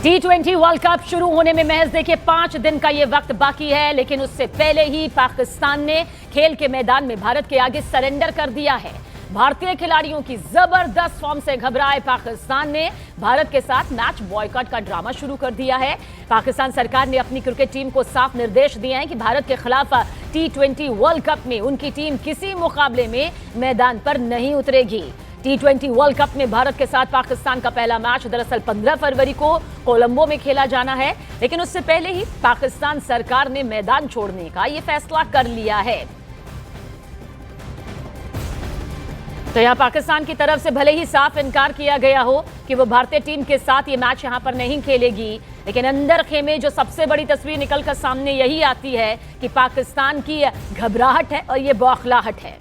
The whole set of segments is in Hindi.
T20 वर्ल्ड कप शुरू होने में महज देखिए 5 दिन का ये वक्त बाकी है, लेकिन उससे पहले ही पाकिस्तान ने खेल के मैदान में भारत के आगे सरेंडर कर दिया है। भारतीय खिलाड़ियों की जबरदस्त फॉर्म से घबराए पाकिस्तान ने भारत के साथ मैच बॉयकॉट का ड्रामा शुरू कर दिया है। पाकिस्तान सरकार ने अपनी क्रिकेट टीम को साफ निर्देश दिए हैं कि भारत के खिलाफ T20 वर्ल्ड कप में उनकी टीम किसी मुकाबले में मैदान पर नहीं उतरेगी। T20 वर्ल्ड कप में भारत के साथ पाकिस्तान का पहला मैच दरअसल 15 फरवरी को कोलंबो में खेला जाना है, लेकिन उससे पहले ही पाकिस्तान सरकार ने मैदान छोड़ने का यह फैसला कर लिया है। तो यहां पाकिस्तान की तरफ से भले ही साफ इनकार किया गया हो कि वो भारतीय टीम के साथ ये मैच यहां पर नहीं खेलेगी, लेकिन अंदर खेमे जो सबसे बड़ी तस्वीर निकलकर सामने यही आती है कि पाकिस्तान की घबराहट है और ये बौखलाहट है।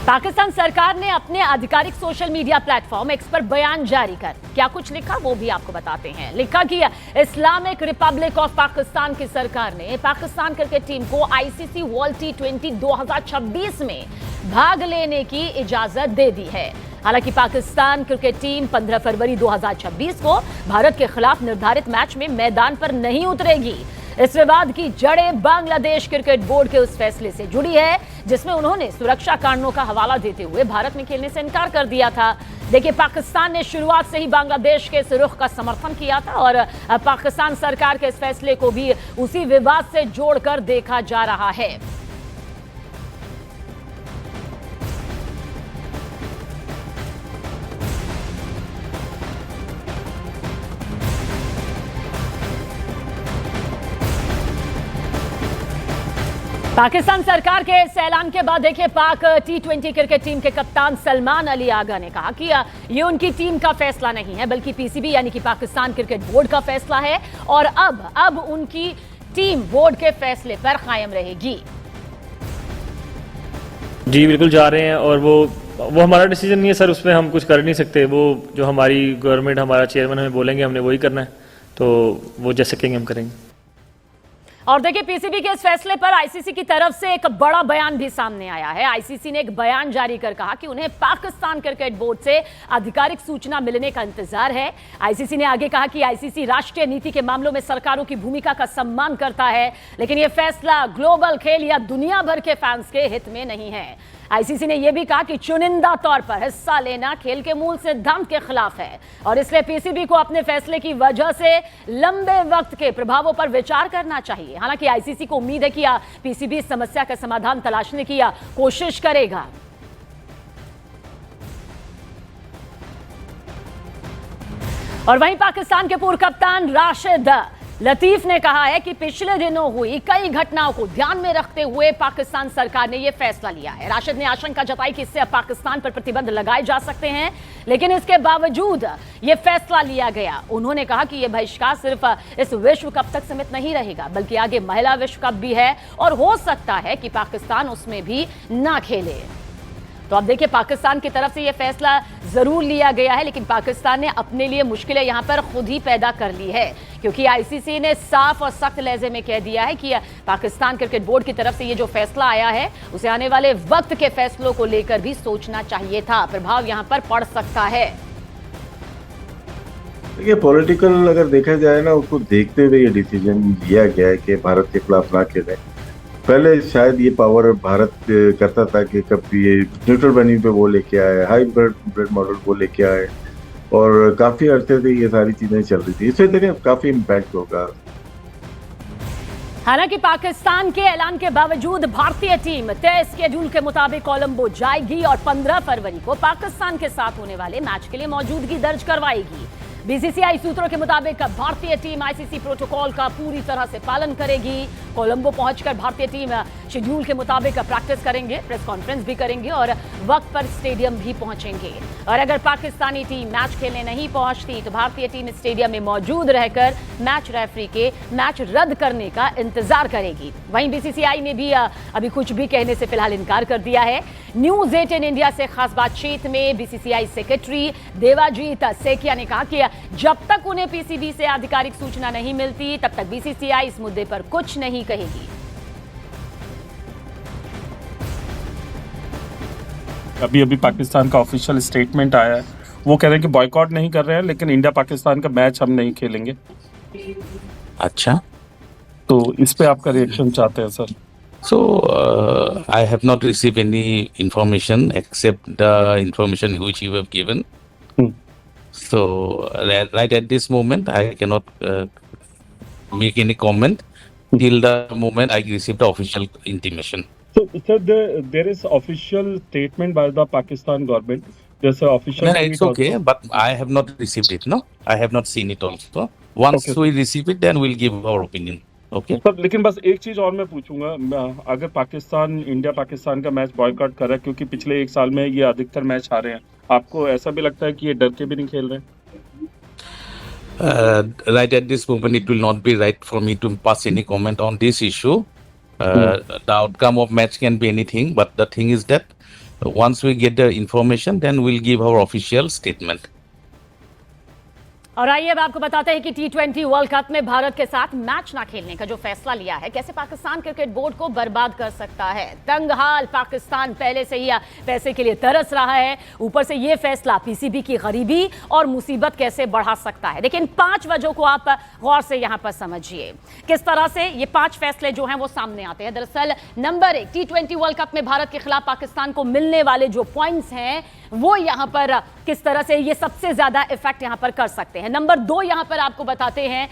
पाकिस्तान सरकार ने अपने आधिकारिक सोशल मीडिया प्लेटफॉर्म एक्स पर बयान जारी कर क्या कुछ लिखा वो भी आपको बताते हैं। लिखा कि इस्लामिक रिपब्लिक ऑफ पाकिस्तान की सरकार ने पाकिस्तान क्रिकेट टीम को आईसीसी वर्ल्ड T20 2026 में भाग लेने की इजाजत दे दी है। हालांकि पाकिस्तान क्रिकेट टीम 15 फरवरी 2026 को भारत के खिलाफ निर्धारित मैच में मैदान पर नहीं उतरेगी। इस विवाद की जड़ें बांग्लादेश क्रिकेट बोर्ड के उस फैसले से जुड़ी है जिसमें उन्होंने सुरक्षा कारणों का हवाला देते हुए भारत में खेलने से इनकार कर दिया था। देखिए, पाकिस्तान ने शुरुआत से ही बांग्लादेश के इस रुख का समर्थन किया था और पाकिस्तान सरकार के इस फैसले को भी उसी विवाद से जोड़कर देखा जा रहा है। पाकिस्तान सरकार के इस ऐलान के बाद देखिए पाक T20 क्रिकेट टीम के कप्तान सलमान अली आगा ने कहा कि ये उनकी टीम का फैसला नहीं है बल्कि पीसीबी यानी कि पाकिस्तान क्रिकेट बोर्ड का फैसला है और अब उनकी टीम बोर्ड के फैसले पर कायम रहेगी। जी बिल्कुल जा रहे हैं और वो हमारा डिसीजन नहीं है सर, उसमें हम कुछ कर नहीं सकते। वो जो हमारी गवर्नमेंट हमारा चेयरमैन हमें बोलेंगे हमने वही करना है, तो वो जैसे कहेंगे हम करेंगे। और देखिए, पीसीबी के इस फैसले पर आईसीसी की तरफ से एक बड़ा बयान भी सामने आया है। आईसीसी ने एक बयान जारी कर कहा कि उन्हें पाकिस्तान क्रिकेट बोर्ड से आधिकारिक सूचना मिलने का इंतजार है। आईसीसी ने आगे कहा कि आईसीसी राष्ट्रीय नीति के मामलों में सरकारों की भूमिका का सम्मान करता है, लेकिन यह फैसला ग्लोबल खेल या दुनिया भर के फैंस के हित में नहीं है। आईसीसी ने यह भी कहा कि चुनिंदा तौर पर हिस्सा लेना खेल के मूल सिद्धांत के खिलाफ है और इसलिए पीसीबी को अपने फैसले की वजह से लंबे वक्त के प्रभावों पर विचार करना चाहिए। हालांकि आईसीसी को उम्मीद है कि पीसीबी इस समस्या का समाधान तलाशने की कोशिश करेगा। और वहीं पाकिस्तान के पूर्व कप्तान राशिद लतीफ ने कहा है कि पिछले दिनों हुई कई घटनाओं को ध्यान में रखते हुए पाकिस्तान सरकार ने यह फैसला लिया है। राशिद ने आशंका जताई कि इससे अब पाकिस्तान पर प्रतिबंध लगाए जा सकते हैं, लेकिन इसके बावजूद यह फैसला लिया गया। उन्होंने कहा कि यह बहिष्कार सिर्फ इस विश्व कप तक सीमित नहीं रहेगा बल्कि आगे महिला विश्व कप भी है और हो सकता है कि पाकिस्तान उसमें भी ना खेले। तो अब देखिए, पाकिस्तान की तरफ से यह फैसला जरूर लिया गया है, लेकिन पाकिस्तान ने अपने लिए मुश्किलें यहां पर खुद ही पैदा कर ली है, क्योंकि आईसीसी ने साफ और सख्त लहजे में कह दिया है कि पाकिस्तान क्रिकेट बोर्ड की तरफ से ये जो फैसला आया है उसे आने वाले वक्त के फैसलों को लेकर भी सोचना चाहिए था। प्रभाव यहां पर पड़ सकता है। देखिए, पॉलिटिकल अगर देखा जाए ना, उसको देखते हुए ये डिसीजन लिया गया है कि भारत के खिलाफ ना खेलें। पहले शायद ये पावर भारत करता था कि कभी ये न्यूट्रल वेन्यू पे वो लेके आए, हाइब्रिड मॉडल वो लेके आए और काफी अरसे से ये सारी चीजें चल रही थी। इससे देखें काफी इम्पैक्ट होगा। हालांकि पाकिस्तान के ऐलान के बावजूद भारतीय टीम तय स्केड्यूल के मुताबिक कोलंबो जाएगी और 15 फरवरी को पाकिस्तान के साथ होने वाले मैच के लिए मौजूदगी दर्ज करवाएगी। बीसीसीआई सूत्रों के मुताबिक भारतीय टीम आईसीसी प्रोटोकॉल का पूरी तरह से पालन करेगी। कोलंबो पहुंचकर भारतीय टीम शेड्यूल के मुताबिक प्रैक्टिस करेंगे, प्रेस कॉन्फ्रेंस भी करेंगे और वक्त पर स्टेडियम भी पहुंचेंगे। और अगर पाकिस्तानी टीम मैच खेलने नहीं पहुंचती तो भारतीय टीम स्टेडियम में मौजूद रहकर मैच रेफरी के मैच रद्द करने का इंतजार करेगी। वहीं बीसीसीआई ने भी अभी कुछ भी कहने से फिलहाल इनकार कर दिया है। न्यूज 18 इंडिया से खास बातचीत में बीसीसीआई सेक्रेटरी देवाजीत सेकिया ने कहा कि जब तक उन्हें पीसीबी से आधिकारिक सूचना नहीं मिलती तब तक बीसीसीआई इस मुद्दे पर कुछ नहीं कहेगी। अभी अभी पाकिस्तान का ऑफिशियल स्टेटमेंट आया है, वो कह रहे हैं कि बॉयकॉट नहीं कर रहे हैं, लेकिन इंडिया पाकिस्तान का मैच हम नहीं खेलेंगे। अच्छा, तो इस पे आपका रिएक्शन चाहते हैं sir? so I have not received any information except the information which you have given. Hmm. So right at this moment, I cannot make any comment till the moment I receive the official intimation. So sir, there is official statement by the Pakistan government. There's an official. No, tweet it's okay, also. but I have not received it. No, I have not seen it also. Once Okay. we receive it, then we'll give our opinion. Okay. Sir लेकिन बस एक चीज और मैं पूछूंगा, अगर पाकिस्तान इंडिया पाकिस्तान का मैच बॉयकॉट कर रहा है क्योंकि पिछले एक साल में ये अधिकतर मैच हारे हैं, आपको ऐसा भी लगता है कि ये डर के भी नहीं खेल रहे हैं? Right at this moment, it will not be right for me to pass any comment on this issue. The outcome of match can be anything, but the thing is that once we get the information, then we'll give our official statement. और आइए अब आपको बताते हैं कि T20 वर्ल्ड कप में भारत के साथ मैच ना खेलने का जो फैसला लिया है कैसे पाकिस्तान क्रिकेट बोर्ड को बर्बाद कर सकता है। तंगहाल पाकिस्तान पहले से ही पैसे के लिए तरस रहा है, ऊपर से ये फैसला पीसीबी की गरीबी और मुसीबत कैसे बढ़ा सकता है। लेकिन 5 वजहों को आप गौर से यहां पर समझिए किस तरह से ये 5 फैसले जो हैं वो सामने आते हैं। दरअसल नंबर 1, T20 वर्ल्ड कप में भारत के खिलाफ पाकिस्तान को मिलने वाले जो पॉइंट्स हैं वो यहां पर किस तरह से ये सबसे ज्यादा इफेक्ट यहां पर कर सकते हैं। नंबर 2 यहां पर आपको बताते हैं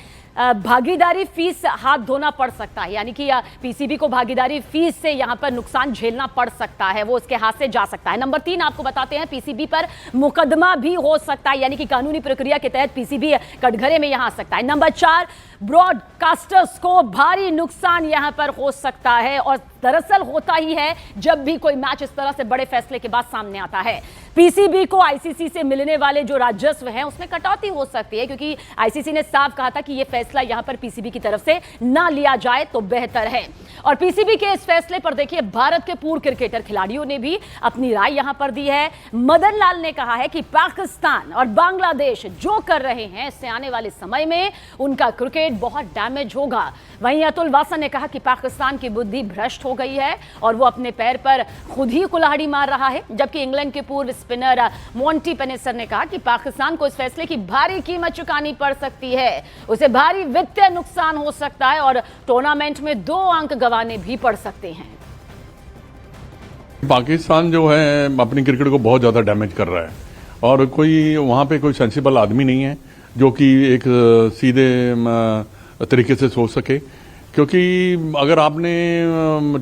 भागीदारी फीस हाथ धोना पड़ सकता है, यानी कि पीसीबी को भागीदारी फीस से यहां पर नुकसान झेलना पड़ सकता है, वो उसके हाथ से जा सकता है। नंबर 3 आपको बताते हैं पीसीबी पर मुकदमा भी हो सकता है, यानी कि कानूनी प्रक्रिया के तहत पीसीबी कटघरे में यहां आ सकता है। नंबर 4 ब्रॉडकास्टर्स को भारी नुकसान यहां पर हो सकता है, और दरअसल होता ही है जब भी कोई मैच इस तरह से बड़े फैसले के बाद सामने आता है। पीसीबी को आईसीसी से मिलने वाले जो राजस्व हैं उसमें कटौती हो सकती है, क्योंकि आईसीसी ने साफ कहा था कि यह फैसला यहां पर पीसीबी की तरफ से ना लिया जाए तो बेहतर है। और पीसीबी के इस फैसले पर देखिए भारत के पूर्व क्रिकेटर खिलाड़ियों ने भी अपनी राय यहां पर दी है। मदन लाल ने कहा है कि पाकिस्तान और बांग्लादेश जो कर रहे हैं इससे आने वाले समय में उनका क्रिकेट बहुत डैमेज होगा। वहीं अतुल वासन ने कहा कि पाकिस्तान की बुद्धि भ्रष्ट हो गई है और वो अपने पैर पर खुद ही कुल्हाड़ी मार रहा है। जबकि इंग्लैंड के पूर्व स्पिनर मोंटी पेनेसर ने कहा कि पाकिस्तान को इस फैसले की भारी कीमत चुकानी पड़ सकती है, उसे भारी वित्तीय नुकसान हो सकता है और टूर्नामेंट में 2 अंक गंवाने भी पड़ सकते हैं। पाकिस्तान जो है अपनी क्रिकेट को बहुत ज़्यादा डैमेज कर रहा है, और कोई वहाँ पे कोई सेंसिबल आदमी नहीं है जो कि एक सीधे तरीके से सोच सके। क्योंकि अगर आपने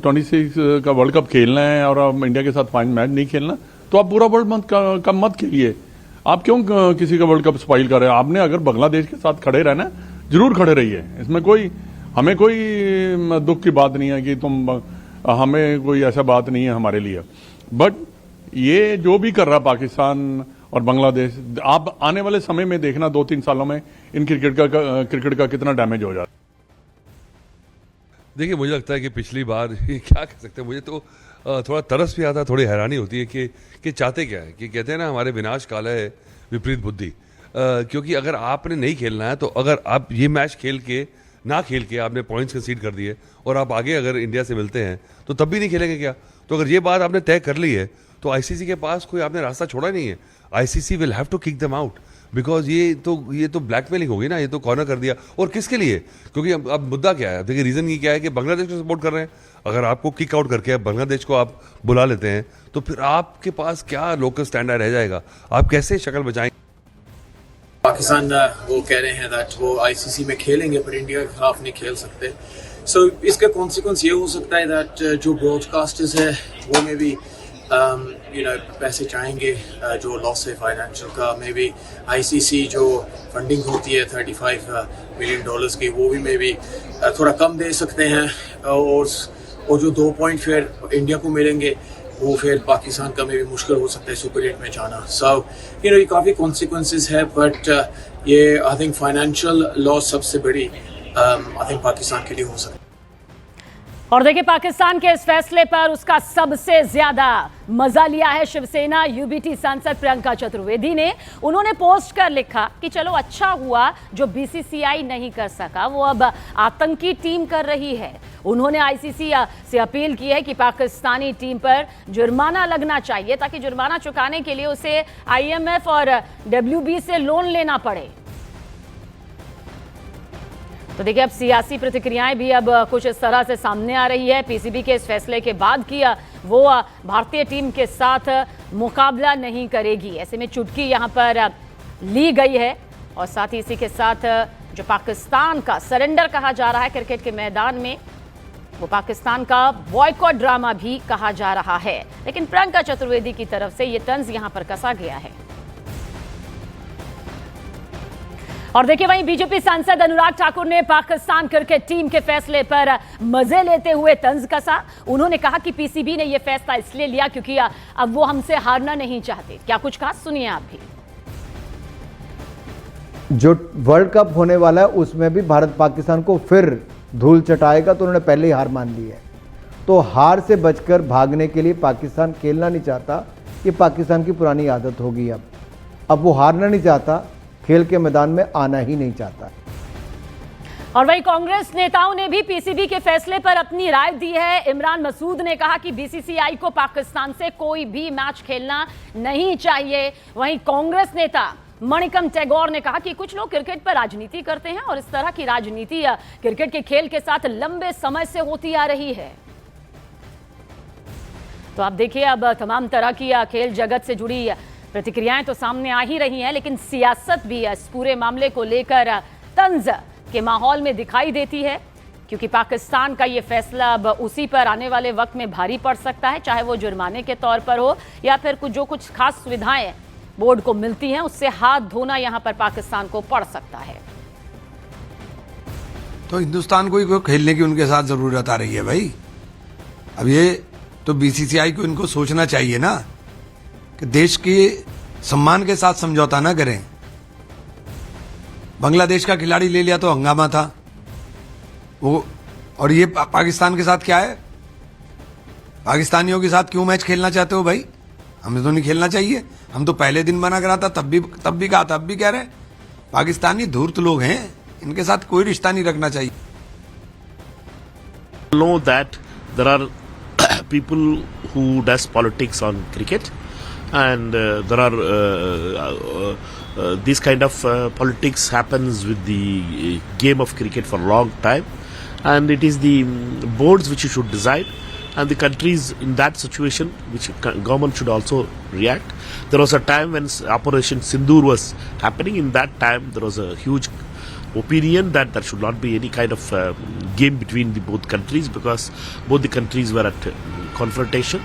26 का वर्ल्ड कप खेलना है और आप इंडिया के साथ 5 मैच नहीं खेलना, तो आप पूरा वर्ल्ड कप मत खेलिए। आप क्यों किसी का वर्ल्ड कप स्पॉइल कर रहे हैं? आपने अगर बांग्लादेश के साथ खड़े रहना जरूर खड़े रहिए, इसमें हमें कोई दुख की बात नहीं है कि हमें कोई ऐसा बात नहीं है हमारे लिए। बट ये जो भी कर रहा पाकिस्तान और बांग्लादेश, आप आने वाले समय में देखना 2-3 सालों में इन क्रिकेट का कितना डैमेज हो जाता है। देखिए, मुझे लगता है कि पिछली बार क्या कह सकते हैं, मुझे तो थोड़ा तरस भी आता है, थोड़ी हैरानी होती है कि चाहते क्या है। कि कहते हैं ना, हमारे विनाश काल है विपरीत बुद्धि। क्योंकि अगर आपने नहीं खेलना है, तो अगर आप ये मैच ना खेल के आपने पॉइंट्स कंसीड कर दिए और आप आगे अगर इंडिया से मिलते हैं तो तब भी नहीं खेलेंगे क्या? तो अगर ये बात आपने तय कर ली है तो आईसीसी के पास कोई आपने रास्ता छोड़ा नहीं है। ICC will have to kick them out, because ये तो ब्लैकमेलिंग होगी ना, ये तो कॉर्नर कर दिया। और किसके लिए? क्योंकि अब मुद्दा क्या है, देखिए रीज़न ये क्या है कि बांग्लादेश को सपोर्ट कर रहे हैं। अगर आपको किक आउट करके बांग्लादेश को आप बुला लेते हैं तो फिर आपके पास क्या लोकल स्टैंडर्ड रह जाएगा? आप कैसे शक्ल बचाएंगे? पाकिस्तान वो कह रहे हैं दैट वो आईसीसी में खेलेंगे पर इंडिया के खिलाफ नहीं खेल सकते। सो इसका कॉन्सिक्वेंस ये हो सकता है दैट जो ब्रॉडकास्टर्स है वो में भी पैसे चाहेंगे, जो लॉस है फाइनेंशियल का। मे बी आईसीसी जो फंडिंग होती है $35 मिलियन की, वो भी मे बी थोड़ा कम दे सकते हैं। और जो 2 पॉइंट फिर इंडिया को मिलेंगे वो फिर पाकिस्तान का में भी मुश्किल हो सकता है सुपर 8 में जाना। सो ये काफ़ी कॉन्सिक्वेंसेस है, बट ये आई थिंक फाइनेंशियल लॉस सबसे बड़ी आई थिंक पाकिस्तान के लिए हो सकता है। और देखिए, पाकिस्तान के इस फैसले पर उसका सबसे ज्यादा मजा लिया है शिवसेना यूबीटी सांसद प्रियंका चतुर्वेदी ने। उन्होंने पोस्ट कर लिखा कि चलो अच्छा हुआ जो बीसीसीआई नहीं कर सका, वो अब आतंकी टीम कर रही है। उन्होंने आईसीसी से अपील की है कि पाकिस्तानी टीम पर जुर्माना लगना चाहिए ताकि जुर्माना चुकाने के लिए उसे आईएमएफ और डब्ल्यूबी से लोन लेना पड़े। तो देखिए, अब सियासी प्रतिक्रियाएं भी अब कुछ इस तरह से सामने आ रही है। पीसीबी के इस फैसले के बाद कि वो भारतीय टीम के साथ मुकाबला नहीं करेगी, ऐसे में चुटकी यहां पर ली गई है। और साथ ही इसी के साथ जो पाकिस्तान का सरेंडर कहा जा रहा है क्रिकेट के मैदान में, वो पाकिस्तान का बॉयकॉट ड्रामा भी कहा जा रहा है। लेकिन प्रियंका चतुर्वेदी की तरफ से ये तंज यहां पर कसा गया है। और देखिए, वहीं बीजेपी सांसद अनुराग ठाकुर ने पाकिस्तान क्रिकेट टीम के फैसले पर मजे लेते हुए तंज कसा। उन्होंने कहा कि पीसीबी ने यह फैसला इसलिए लिया क्योंकि अब वो हमसे हारना नहीं चाहते। क्या कुछ कहा, सुनिए आप भी। जो वर्ल्ड कप होने वाला है उसमें भी भारत पाकिस्तान को फिर धूल चटाएगा, तो उन्होंने पहले ही हार मान ली है। तो हार से बचकर भागने के लिए पाकिस्तान खेलना नहीं चाहता। ये पाकिस्तान की पुरानी आदत होगी। अब वो हारना नहीं चाहता, खेल के मैदान में आना ही नहीं चाहता। और वहीं कांग्रेस नेताओं ने भी पीसीबी के फैसले पर अपनी राय दी है। इमरान मसूद ने कहा कि बीसीसीआई को पाकिस्तान से कोई भी मैच खेलना नहीं चाहिए। वहीं कांग्रेस नेता मणिकम टैगोर ने कहा कि कुछ लोग क्रिकेट पर राजनीति करते हैं और इस तरह की राजनीति क्रिकेट के खेल के साथ लंबे समय से होती आ रही है। तो आप देखिए, अब तमाम तरह की खेल जगत से जुड़ी प्रतिक्रियाएं तो सामने आ ही रही हैं, लेकिन सियासत भी इस पूरे मामले को लेकर तंज के माहौल में दिखाई देती है, क्योंकि पाकिस्तान का ये फैसला अब उसी पर आने वाले वक्त में भारी पड़ सकता है, चाहे वो जुर्माने के तौर पर हो या फिर कुछ खास सुविधाएं बोर्ड को मिलती हैं, उससे हाथ धोना यहां पर पाकिस्तान को पड़ सकता है। तो हिंदुस्तान को ही खेलने की उनके साथ जरूरत आ रही है भाई। अब ये तो बीसीसीआई को इनको सोचना चाहिए ना कि देश के सम्मान के साथ समझौता ना करें। बांग्लादेश का खिलाड़ी ले लिया तो हंगामा था वो, और ये पाकिस्तान के साथ क्या है? पाकिस्तानियों के साथ क्यों मैच खेलना चाहते हो भाई? हमें तो नहीं खेलना चाहिए। हम तो पहले दिन मना करा था, तब भी कहा था, अब भी कह रहे हैं। पाकिस्तानी धूर्त लोग हैं, इनके साथ कोई रिश्ता नहीं रखना चाहिए। Know that there are people who does politics on cricket, and there are this kind of politics happens with the game of cricket for a long time, and it is the boards which should decide, and the countries in that situation which government should also react. There was a time when Operation Sindoor was happening. In that time there was a huge opinion that there should not be any kind of game between the both countries, because both the countries were at confrontation.